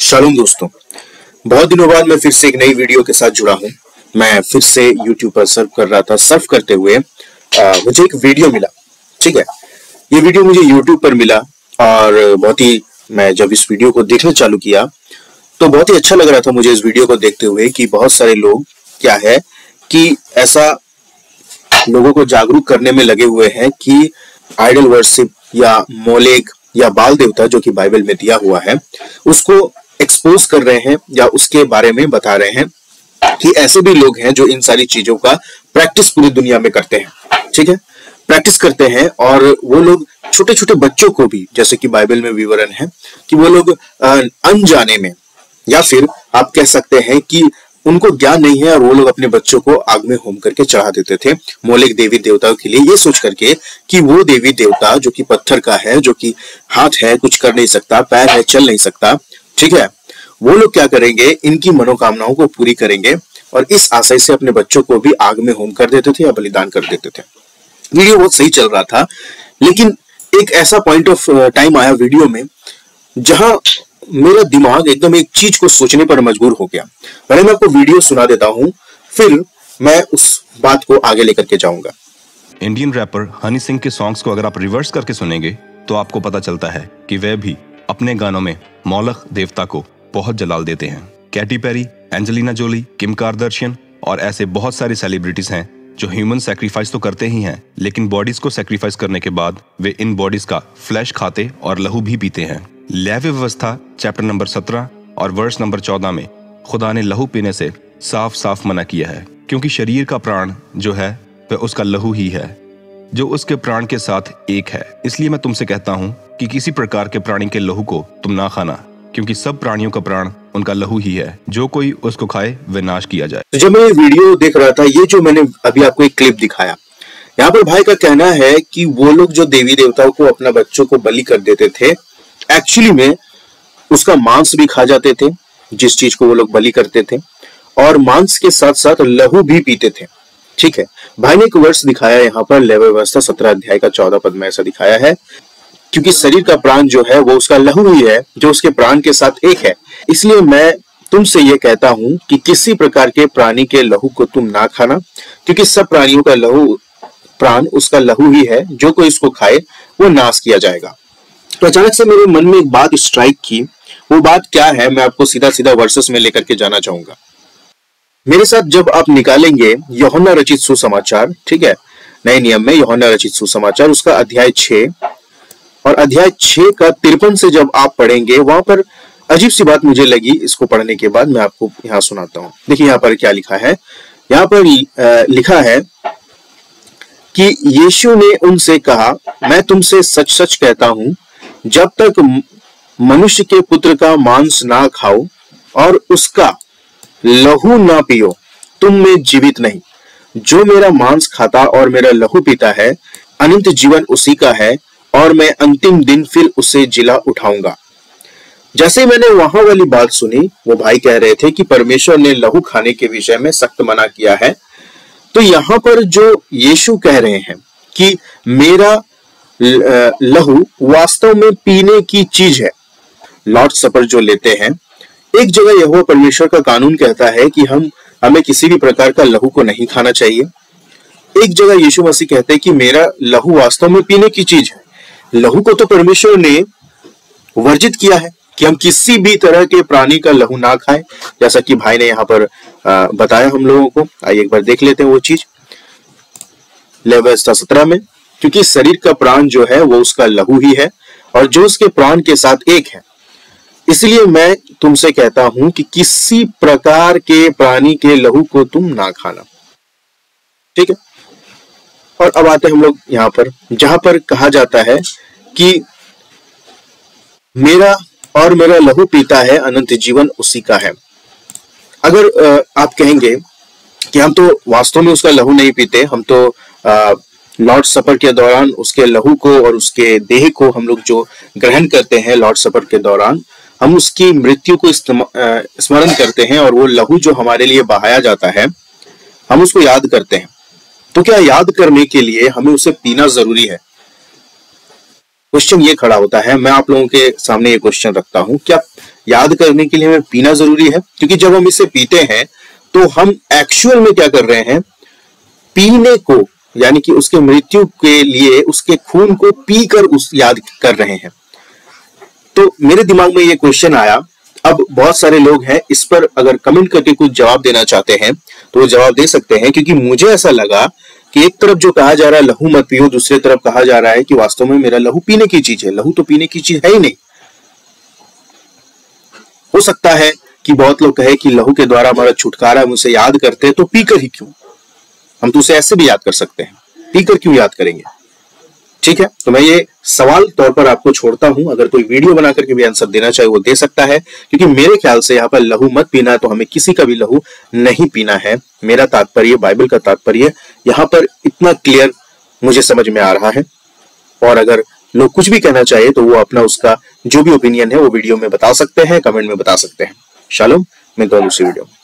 Shalom दोस्तों, बहुत दिनों बाद मैं फिर से एक नई वीडियो के साथ जुड़ा हूं। मैं फिर से YouTube पर सर्फ कर रहा था। सर्फ करते हुए मुझे एक वीडियो मिला। ठीक है, ये वीडियो मुझे YouTube पर मिला और बहुत ही मैं जब इस वीडियो को देखना चालू किया तो बहुत ही अच्छा लग रहा था मुझे इस वीडियो को देखते हुए कि बहुत सारे लोग क्या है कि ऐसा लोगों को जागरूक करने में लगे हुए हैं कि आइडल वर्शिप या मोलेक या बाल देवता जो कि बाइबल में दिया हुआ है उसको एक्सपोज कर रहे हैं या उसके बारे में बता रहे हैं कि ऐसे भी लोग हैं जो इन सारी चीजों का प्रैक्टिस पूरी दुनिया में करते हैं। ठीक है, प्रैक्टिस करते हैं और वो लोग छोटे छोटे बच्चों को भी, जैसे कि बाइबल में विवरण है कि वो लोग अनजाने में या फिर आप कह सकते हैं कि उनको ज्ञान नहीं है और वो लोग अपने बच्चों को आग में होम करके चढ़ा देते थे मोलेक देवी देवताओं के लिए, ये सोच करके कि वो देवी देवता जो कि पत्थर का है, जो कि हाथ है कुछ कर नहीं सकता, पैर है चल नहीं सकता, ठीक है, वो लोग क्या करेंगे, इनकी मनोकामनाओं को पूरी करेंगे और इस आशय से अपने बच्चों को भी आग में होम कर देते थे या बलिदान कर देते थे। वीडियो बहुत सही चल रहा था, लेकिन एक ऐसा पॉइंट ऑफ टाइम आया वीडियो में जहां मेरा दिमाग एकदम एक चीज को सोचने पर मजबूर हो गया। पहले मैं आपको वीडियो सुना देता हूं, फिर मैं उस बात को आगे लेकर के जाऊंगा। इंडियन रैपर हनी सिंह के सॉन्ग्स को अगर आप रिवर्स करके सुनेंगे तो आपको पता चलता है कि वह भी अपने गानों में मोलेक देवता को बहुत जलाल देते हैं। Katy Perry, Angelina Jolie, Kim Kardashian और ऐसे बहुत सारे सेलिब्रिटीज हैं जो ह्यूमन सैक्रिफाइस तो करते ही हैं, लेकिन बॉडीज को सैक्रिफाइस करने के बाद वे इन बॉडीज का फ्लैश खाते और लहू भी पीते हैं। लेवी व्यवस्था चैप्टर नंबर 17 और वर्स नंबर 14 में खुदा ने लहू पीने से साफ साफ मना किया है, क्योंकि शरीर का प्राण जो है वह उसका लहू ही है जो उसके प्राण के साथ एक है। इसलिए मैं तुमसे कहता हूँ कि किसी प्रकार के प्राणी के लहू को तुम ना खाना, क्योंकि सब प्राणियों का प्राण उनका लहू ही है, जो कोई उसको खाए वह नाश किया जाए। तो जब मैं ये वीडियो देख रहा था, ये जो मैंने अभी आपको एक क्लिप दिखाया, यहाँ पर भाई का कहना है कि वो लोग जो देवी देवताओं को अपना बच्चों को बलि कर देते थे, एक्चुअली में उसका मांस भी खा जाते थे जिस चीज को वो लोग बलि करते थे, और मांस के साथ साथ लहू भी पीते थे। ठीक है, भाई ने एक वर्ष दिखाया यहाँ पर लेवी व्यवस्था 17 अध्याय का 14 पद में ऐसा दिखाया है, क्योंकि शरीर का प्राण जो है वो उसका लहू ही है जो उसके प्राण के साथ एक है। इसलिए मैं तुमसे ये कहता हूं कि किसी प्रकार के प्राणी के लहू को तुम ना खाना, क्योंकि सब प्राणियों का लहू प्राण उसका लहू ही है, जो कोई इसको खाए वो नाश किया जाएगा। तो अचानक से मेरे मन में एक बात स्ट्राइक की। वो बात क्या है, मैं आपको सीधा सीधा वर्सेस में लेकर के जाना चाहूंगा। मेरे साथ जब आप निकालेंगे यूहन्ना रचित सुसमाचार, ठीक है, नए नियम में यूहन्ना रचित सुसमाचार उसका अध्याय 6 और अध्याय 6 का 53 से जब आप पढ़ेंगे, वहां पर अजीब सी बात मुझे लगी। इसको पढ़ने के बाद मैं आपको यहाँ सुनाता हूँ। देखिए यहाँ पर क्या लिखा है। यहाँ पर लिखा है कि यीशु ने उनसे कहा, मैं तुमसे सच सच कहता हूं, जब तक मनुष्य के पुत्र का मांस ना खाओ और उसका लहू ना पियो, तुम में जीवित नहीं। जो मेरा मांस खाता और मेरा लहू पीता है, अनंत जीवन उसी का है और मैं अंतिम दिन फिर उसे जिला उठाऊंगा। जैसे मैंने वहां वाली बात सुनी, वो भाई कह रहे थे कि परमेश्वर ने लहू खाने के विषय में सख्त मना किया है। तो यहां पर जो यीशु कह रहे हैं कि मेरा लहू वास्तव में पीने की चीज है, लॉर्ड सपर जो लेते हैं, एक जगह यहोवा परमेश्वर का कानून कहता है कि हमें किसी भी प्रकार का लहू को नहीं खाना चाहिए। एक जगह यीशु मसीह कहते हैं कि मेरा लहू वास्तव में पीने की चीज है। लहू को तो परमेश्वर ने वर्जित किया है कि हम किसी भी तरह के प्राणी का लहू ना खाएं, जैसा कि भाई ने यहाँ पर बताया हम लोगों को। आइए एक बार देख लेते हैं वो चीज लेवी व्यवस्था 17 में, क्योंकि शरीर का प्राण जो है वो उसका लहू ही है और जो उसके प्राण के साथ एक है। इसलिए मैं तुमसे कहता हूं कि किसी प्रकार के प्राणी के लहू को तुम ना खाना। ठीक है, और अब आते हैं हम लोग यहाँ पर, जहां पर कहा जाता है कि मेरा लहू पीता है, अनंत जीवन उसी का है। अगर आप कहेंगे कि हम तो वास्तव में उसका लहू नहीं पीते, हम तो लॉर्ड सपर के दौरान उसके लहू को और उसके देह को हम लोग जो ग्रहण करते हैं लॉर्ड सपर के दौरान, हम उसकी मृत्यु को स्मरण करते हैं और वो लहू जो हमारे लिए बहाया जाता है हम उसको याद करते हैं। तो क्या याद करने के लिए हमें उसे पीना जरूरी है? क्वेश्चन ये खड़ा होता है। मैं आप लोगों के सामने ये क्वेश्चन रखता हूं, क्या याद करने के लिए हमें पीना जरूरी है, क्योंकि जब हम इसे पीते हैं तो हम एक्चुअल में क्या कर रहे हैं, पीने को यानी कि उसके मृत्यु के लिए उसके खून को पीकर उस याद कर रहे हैं। तो मेरे दिमाग में ये क्वेश्चन आया। अब बहुत सारे लोग हैं, इस पर अगर कमेंट करके कुछ जवाब देना चाहते हैं तो वो जवाब दे सकते हैं, क्योंकि मुझे ऐसा लगा कि एक तरफ जो कहा जा रहा है लहू मत पियो, दूसरी तरफ कहा जा रहा है कि वास्तव में मेरा लहू पीने की चीज है। लहू तो पीने की चीज है ही नहीं। हो सकता है कि बहुत लोग कहे कि लहू के द्वारा हमारा छुटकारा, हम उसे याद करते हैं तो पीकर ही क्यों, हम तो उसे ऐसे भी याद कर सकते हैं, पीकर क्यों याद करेंगे। ठीक है, तो मैं ये सवाल तौर पर आपको छोड़ता हूं। अगर कोई वीडियो बना करके भी आंसर देना चाहे वो दे सकता है, क्योंकि मेरे ख्याल से यहाँ पर लहू मत पीना है तो हमें किसी का भी लहू नहीं पीना है। मेरा तात्पर्य, बाइबल का तात्पर्य यहाँ पर इतना क्लियर मुझे समझ में आ रहा है। और अगर लोग कुछ भी कहना चाहे तो वो अपना उसका जो भी ओपिनियन है वो वीडियो में बता सकते हैं, कमेंट में बता सकते हैं। शालोम, मिलता हूं दूसरी वीडियो में।